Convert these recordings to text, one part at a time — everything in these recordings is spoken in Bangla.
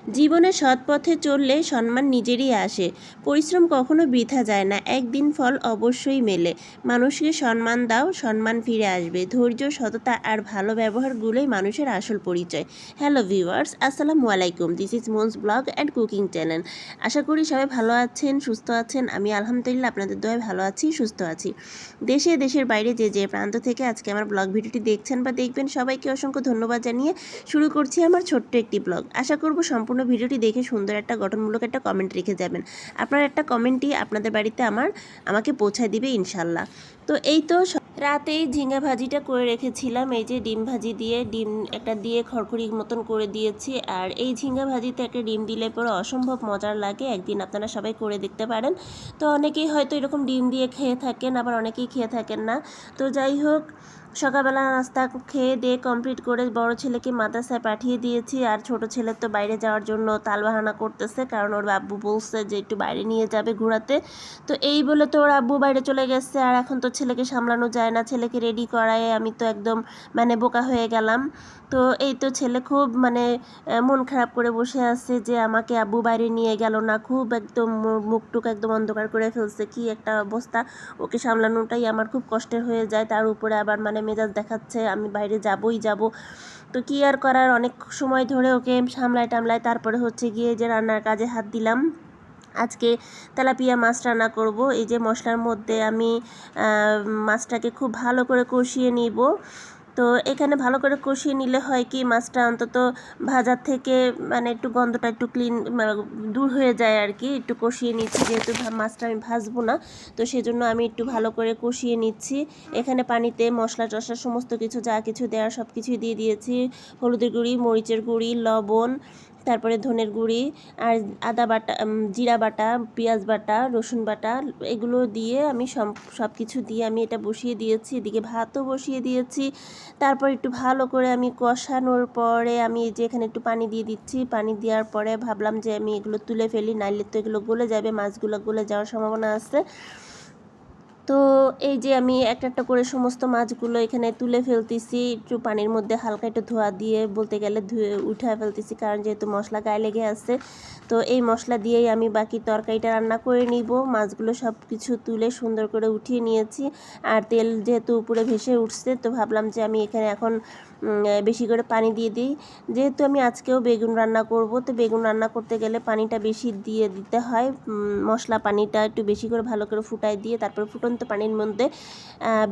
জীবনে সৎ পথে চললে সম্মান নিজেরই আসে। পরিশ্রম কখনো বৃথা যায় না, একদিন ফল অবশ্যই মেলে। মানুষকে সম্মান দাও, সম্মান ফিরে আসবে। ধৈর্য, সততা আর ভালো ব্যবহারগুলোই মানুষের আসল পরিচয়। হ্যালো ভিউয়ার্স, আসসালামু আলাইকুম। This is Moon's blog and cooking channel. আশা করি সবাই ভালো আছেন, সুস্থ আছেন। আমি আলহামদুলিল্লাহ আপনাদের দয়ায় ভালো আছি, সুস্থ আছি। দেশে দেশের বাইরে যে প্রান্ত থেকে আজকে আমার ব্লগ ভিডিওটি দেখছেন বা দেখবেন, সবাইকে অসংখ্য ধন্যবাদ জানিয়ে শুরু করছি আমার ছোট্ট একটি ব্লগ। আশা করব সম্পূর্ণ ভিডিওটি দেখে সুন্দর একটা গঠনমূলক একটা কমেন্ট রেখে যাবেন। আপনার একটা কমেন্টই আপনাদের বাড়িতে আমাকে পৌঁছায় দিবে ইনশাল্লাহ। তো এই তো রাতেই ঝিঙ্গা ভাজিটা করে রেখেছিলাম। এই যে ডিম ভাজি দিয়ে ডিম একটা দিয়ে খড়খড়ি মতন করে দিয়েছি। আর এই ঝিঙ্গা ভাজিতে একটা ডিম দিলে পরে অসম্ভব মজার লাগে। একদিন আপনারা সবাই করে দেখতে পারেন। তো অনেকেই হয়তো এরকম ডিম দিয়ে খেয়ে থাকেন, আবার অনেকেই খেয়ে থাকেন না। তো যাই হোক, সকালবেলা নাস্তা খেয়ে দিয়ে কমপ্লিট করে বড় ছেলেকে মাদ্রাসায় পাঠিয়ে দিয়েছি। আর ছোট ছেলে তো বাইরে যাওয়ার জন্য তালবাহানা করতেছে, কারণ ওর আব্বু বলছে যে একটু বাইরে নিয়ে যাবে ঘোরাতে। তো এই বলে তো ওর আব্বু বাইরে চলে গেছে। আর এখন তো ছেলেকে সামলানো যায় না, ছেলেকে রেডি করায় আমি তো একদম বোকা হয়ে গেলাম। তো এই তো ছেলে খুব মন খারাপ করে বসে আছে যে আমাকে আব্বু বাইরে নিয়ে গেল না। খুব একদম মুখটুক একদম অন্ধকার করে ফেলছে, কি একটা অবস্থা। ওকে সামলানোটাই আমার খুব কষ্টের হয়ে যায়। তার উপরে আবার মেজাজ দেখাচ্ছে আমি বাইরে যাবই যাব। তো কি আর করার, অনেক সময় ধরে ওকে সামলায় তারপরে হচ্ছে গিয়ে যে রান্নার কাজে হাত দিলাম। আজকে তেলাপিয়া মাছ রান্না করব। এই যে মশলার মধ্যে আমি মাছটাকে খুব ভালো করে কষিয়ে নিব। তো এখানে ভালো করে কষিয়ে নিলে হয় কি, মাছটা অন্তত ভাজার থেকে একটু গন্ধটা একটু ক্লিন দূর হয়ে যায় আর কি। একটু কষিয়ে নিচ্ছি, যেহেতু মাছটা আমি ভাজবো না, তো সেজন্য আমি একটু ভালো করে কষিয়ে নিচ্ছি। এখানে পানিতে মশলা টশলা সমস্ত কিছু যা কিছু দেওয়ার সব কিছুই দিয়ে দিয়েছি। হলুদের গুঁড়ি, মরিচের গুঁড়ি, লবণ, তারপরে ধনের গুঁড়ি আর আদা বাটা, জিরা বাটা, পেঁয়াজ বাটা, রসুন বাটা, এগুলো দিয়ে আমি সব কিছু দিয়ে আমি এটা বসিয়ে দিয়েছি। এদিকে ভাতও বসিয়ে দিয়েছি। তারপর একটু ভালো করে আমি কষানোর পরে আমি যে এখানে একটু পানি দিয়ে দিচ্ছি। পানি দেওয়ার পরে ভাবলাম যে আমি এগুলো তুলে ফেলি, নাইলে তো এগুলো গলে যাবে, মাছগুলো গলে যাওয়ার সম্ভাবনা আছে। তো এই যে আমি একটা একটা করে সমস্ত মাছগুলো এখানে তুলে ফেলতেছি। একটু পানির মধ্যে হালকা একটু ধোয়া দিয়ে বলতে গেলে ধুয়ে উঠে ফেলতেছি, কারণ যেহেতু মশলা গায়ে লেগে আছে। তো এই মশলা দিয়েই আমি বাকি তরকারিটা রান্না করে নিব। মাছগুলো সব কিছু তুলে সুন্দর করে উঠিয়ে নিয়েছি। আর তেল যেহেতু উপরে ভেসে উঠছে, তো ভাবলাম যে আমি এখানে এখন বেশি করে পানি দিয়ে দিই। যেহেতু আমি আজকেও বেগুন রান্না করব, তো বেগুন রান্না করতে গেলে পানিটা বেশি দিয়ে দিতে হয়। মশলা পানিটা একটু বেশি করে ভালো করে ফুটাই দিয়ে তারপর ফুটন্ত পানির মধ্যে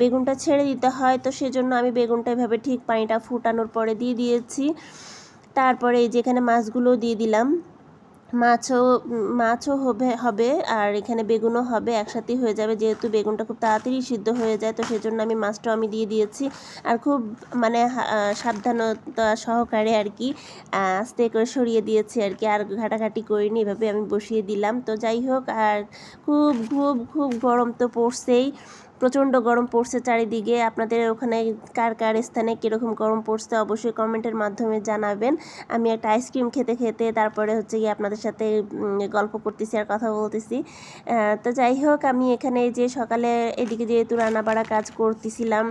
বেগুনটা ছেড়ে দিতে হয়। তো সেজন্য আমি বেগুনটা এভাবে ঠিক পানিটা ফুটানোর পরে দিয়ে দিয়েছি। তারপরে এই যেখানে মাছগুলো দিয়ে দিলাম। মাছও হবে আর এখানে বেগুনও হবে, একসাথেই হয়ে যাবে, যেহেতু বেগুনটা খুব তাড়াতাড়ি সিদ্ধ হয়ে যায়। তো সেজন্য আমি মাছটাও আমি দিয়ে দিয়েছি। আর খুব সাবধানতা সহকারে আর কি আস্তে করে সরিয়ে দিয়েছি আর কি, আর ঘাটাঘাটি করিনি, এভাবে আমি বসিয়ে দিলাম। তো যাই হোক, আর খুব খুব খুব গরম তো পড়ছেই, প্রচণ্ড গরম পড়ছে চারিদিকে। আপনাদের ওখানে কার কার স্থানে কীরকম গরম পড়ছে অবশ্যই কমেন্টের মাধ্যমে জানাবেন। আমি একটা আইসক্রিম খেতে খেতে তারপরে হচ্ছে গিয়ে আপনাদের সাথে গল্প করতেছি আর কথা বলতেছি। তো যাই হোক, আমি এখানে যে সকালে এদিকে যেহেতু রান্নাবাড়া কাজ করতেছিলাম,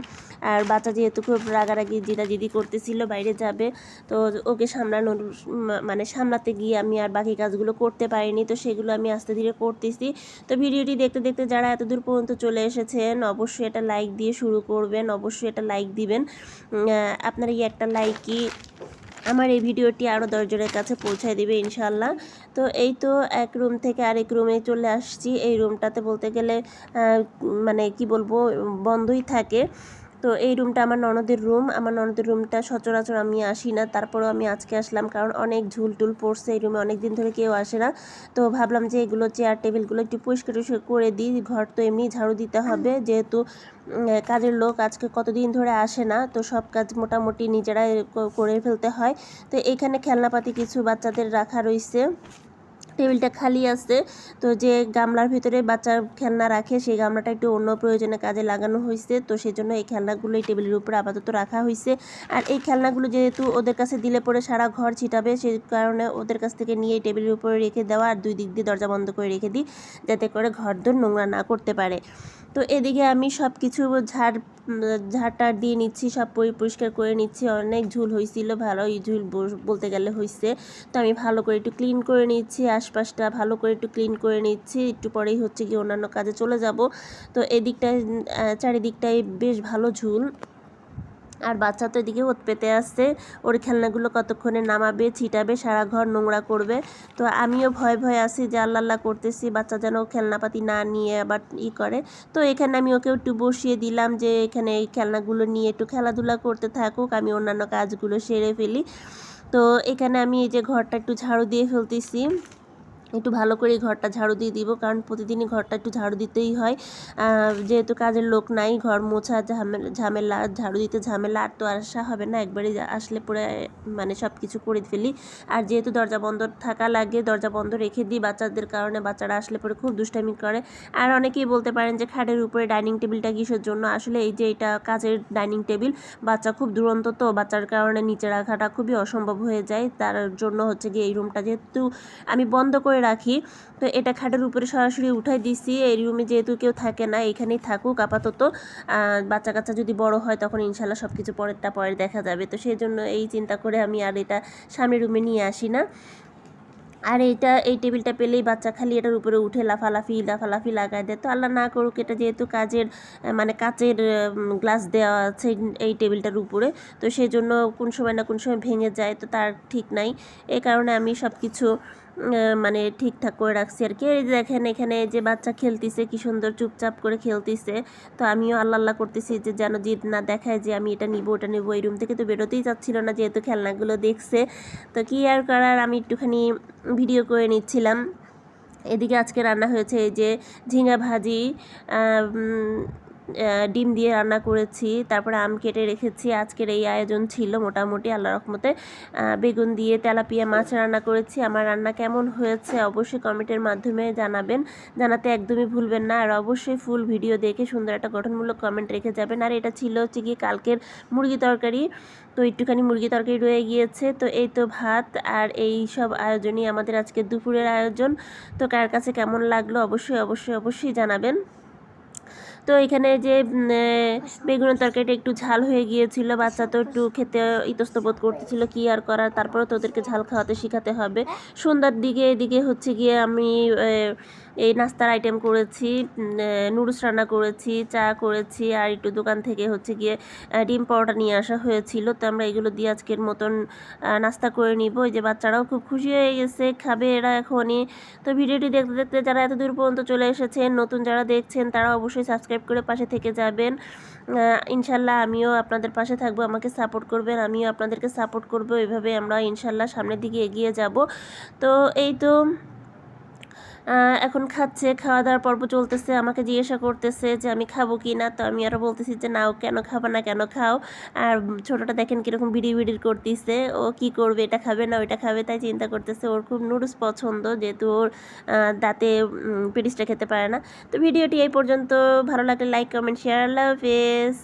আর বাচ্চা যেহেতু খুব রাগারাগি জিদাজিদি করতেছিল বাইরে যাবে, তো ওকে সামলাতে গিয়ে আমি আর বাকি কাজগুলো করতে পারিনি। তো সেগুলো আমি আস্তে ধীরে করতেছি। তো ভিডিওটি দেখতে দেখতে যারা এতদূর পর্যন্ত চলে এসেছেন, অবশ্যই এটা লাইক দিয়ে শুরু করবেন, অবশ্যই এটা লাইক দিবেন। আপনার এই একটা লাইকই আমার এই ভিডিওটি আরও 10 জনের কাছে পৌঁছায় দেবে ইনশাল্লাহ। তো এই তো এক রুম থেকে আরেক রুমে চলে আসছি। এই রুমটাতে বলতে গেলে কি বলবো, বন্ধই থাকে। তো এই রুমটা আমার ননদের রুম। আমার ননদের রুমটা সচরাচর আমি আসি না, তারপরেও আমি আজকে আসলাম, কারণ অনেক ঝুল টুল পড়ছে এই রুমে, অনেক দিন ধরে কেউ আসে না। তো ভাবলাম যে এগুলো চেয়ার টেবিলগুলো একটু পরিষ্কার করে দিই। ঘর তো এমনি ঝাড়ু দিতে হবে, যেহেতু কাজের লোক আজকে কতদিন ধরে আসে না, তো সব কাজ মোটামুটি নিজেরাই করে ফেলতে হয়। তো এইখানে খেলনাপাতি কিছু বাচ্চাদের রাখা রয়েছে। টেবিলটা খালি আছে। তো যে গামলার ভিতরে বাচ্চা খেলনা রাখে সেই গামলাটা একটু অন্য প্রয়োজনে কাজে লাগানো হয়েছে, তো সেই জন্য এই খেলনাগুলো এই টেবিলের উপরে আপাতত রাখা হয়েছে। আর এই খেলনাগুলো যেহেতু ওদের কাছে দিলে পরে সারা ঘর ছিটাবে, সেই কারণে ওদের কাছ থেকে নিয়ে এই টেবিলের উপরে রেখে দেওয়া, আর 2 দিক দিয়ে দরজা বন্ধ করে রেখে দিই যাতে করে ঘরদোর নোংরা না করতে পারে। তো এদিকে আমি সব কিছু ঝাড় দিয়ে নিচ্ছি, সব পরিষ্কার করে নিচ্ছি। অনেক ঝুল হয়েছিল, ভালোই ঝুল বলতে গেলে হয়েছে। তো আমি ভালো করে একটু ক্লিন করে নিচ্ছি, আশপাশটা ভালো করে একটু ক্লিন করে নিচ্ছি। একটু পরেই হচ্ছে কি অন্যান্য কাজে চলে যাব। তো এদিকটায় চারিদিকটায় বেশ ভালো ঝুল। আর বাচ্চা তো এদিকে ওত পেতে আসছে, ওর খেলনাগুলো কতক্ষণে নামাবে, ছিটাবে, সারা ঘর নোংরা করবে। তো আমিও ভয়ে আছি যে আল্লাহ করতেছি বাচ্চা যেন খেলনাপাতি না নিয়ে আবার করে। তো এখানে আমি ওকে একটু বসিয়ে দিলাম যে এখানে এই খেলনাগুলো নিয়ে একটু খেলাধুলা করতে থাকুক, আমি অন্যান্য কাজগুলো সেরে ফেলি। তো এখানে আমি এই যে ঘরটা একটু ঝাড়ু দিয়ে ফেলতেছি, একটু ভালো করে ঘরটা ঝাড়ু দিয়ে দিব, কারণ প্রতিদিনই ঘরটা একটু ঝাড়ু দিতেই হয়। যেহেতু কাজের লোক নাই, ঘর মোছা ঝামেলা, ঝাড়ু দিতে ঝামেলা, আর তো আসা হবে না, একবারই আসলে পরে মানে সব কিছু করে ফেলি। আর যেহেতু দরজা বন্ধ থাকা লাগে, দরজা বন্ধ রেখে দিই বাচ্চাদের কারণে, বাচ্চারা আসলে পরে খুব দুষ্টামি করে। আর অনেকেই বলতে পারেন যে খাটের উপরে ডাইনিং টেবিলটা কিসের জন্য, আসলে এই যে এটা কাচের ডাইনিং টেবিল, বাচ্চা খুব দুরন্ত, তো বাচ্চার কারণে নিচে রাখাটা খুবই অসম্ভব হয়ে যায়। তার জন্য হচ্ছে গিয়ে এই রুমটা যেহেতু আমি বন্ধ করে রাখি, তো এটা খাটের উপরে সরাসরি উঠাই দিছি। এই রুমে যেহেতু কেউ থাকে না, এখানেই থাকুক আপাতত। বাচ্চা কাচ্চা যদি বড় হয় তখন ইনশাল্লাহ সব কিছু পরে দেখা যাবে। তো সেই জন্য এই চিন্তা করে আমি আর এটা সামনের রুমে নিয়ে আসি না। আর এই টেবিলটা পেলেই বাচ্চা খালি এটার উপরে উঠে লাফালাফি লাগায় দেয়। তো আল্লাহ না করুক, এটা যেহেতু মানে কাচের গ্লাস দেওয়া আছে এই টেবিলটার উপরে, তো সেই জন্য কোন সময় না কোন সময় ভেঙে যায়, তো তার ঠিক নাই। এই কারণে আমি সব কিছু মানে ঠিকঠাক করে রাখছি আর কি। এই দেখেন এখানে যে বাচ্চা খেলতেছে, কি সুন্দর চুপচাপ করে খেলতেছে। তো আমিও আল্লাহ করতেছি যে যেন জিদ না দেখায় যে আমি এটা নিব ওটা নেবো। এই রুম থেকে তো বেরোতেই চাচ্ছিল না, যেহেতু খেলনাগুলো দেখছে। তো কি আর করার, আমি একটুখানি ভিডিও করে নিচ্ছিলাম। এদিকে আজকে রান্না হয়েছে এই যে ঝিঙা ভাজি, ডিম দিয়ে রান্না করেছি, তারপরে আম কেটে রেখেছি। আজকের এই আয়োজন ছিল মোটামুটি আল্লাহর রহমতে। বেগুন দিয়ে তেলাপিয়া মাছ রান্না করেছি। আমার রান্না কেমন হয়েছে অবশ্যই কমেন্টের মাধ্যমে জানাতে একদমই ভুলবেন না। আর অবশ্যই ফুল ভিডিও দেখে সুন্দর একটা গঠনমূলক কমেন্ট রেখে যাবেন। আর এটা ছিল হচ্ছে কি কালকের মুরগি তরকারি, তো একটুখানি মুরগি তরকারি রয়ে গিয়েছে। তো এই তো ভাত আর এই সব আয়োজনই আমাদের আজকে দুপুরের আয়োজন। তো কার কাছে কেমন লাগলো অবশ্যই জানাবেন। তো এখানে যে বেগুনের তরকারিটা একটু ঝাল হয়ে গিয়েছিল, বাচ্চা তো একটু খেতে ইতস্তত করতেছিল, কি আর করার, তারপরে তো ওদেরকে ঝাল খাওয়াতে শেখাতে হবে। সন্ধ্যার দিকে এদিকে হচ্ছে গিয়ে আমি এই নাস্তার আইটেম করেছি, নুডলস রান্না করেছি, চা করেছি, আর একটু দোকান থেকে হচ্ছে গিয়ে ডিম পরোটা নিয়ে আসা হয়েছিল। তো আমরা এগুলো দিয়ে আজকের মতন নাস্তা করে নিব। এই যে বাচ্চারাও খুব খুশি হয়ে গেছে, খাবে এরা এখনই। তো ভিডিওটি দেখতে দেখতে যারা এত দূর পর্যন্ত চলে এসেছেন, নতুন যারা দেখছেন তারা অবশ্যই সাবস্ক্রাইব করে পাশে থেকে যাবেন। ইনশাল্লাহ আমিও আপনাদের পাশে থাকবো, আমাকে সাপোর্ট করবেন, আমিও আপনাদেরকে সাপোর্ট করবো। এভাবে আমরা ইনশাল্লাহ সামনের দিকে এগিয়ে যাব। তো এই তো এখন খাওয়া দাওয়ার পর্ব চলতেছে। আমাকে জিজ্ঞাসা করতেছে যে আমি খাবো কি না, তো আমি আরও বলতেছি যে নাও, কেন খাবা না, কেন খাও। আর ছোটোটা দেখেন কীরকম বিড়ির করতেছে, ও কি করবে, এটা খাবে না ওইটা খাবে, তাই চিন্তা করতেছে। ওর খুব নুডলস পছন্দ, যেহেতু ওর দাঁতে পেটিসটা খেতে পারে না। তো ভিডিওটি এই পর্যন্ত, ভালো লাগলে লাইক কমেন্ট শেয়ার, আল্লাহ হাফেজ।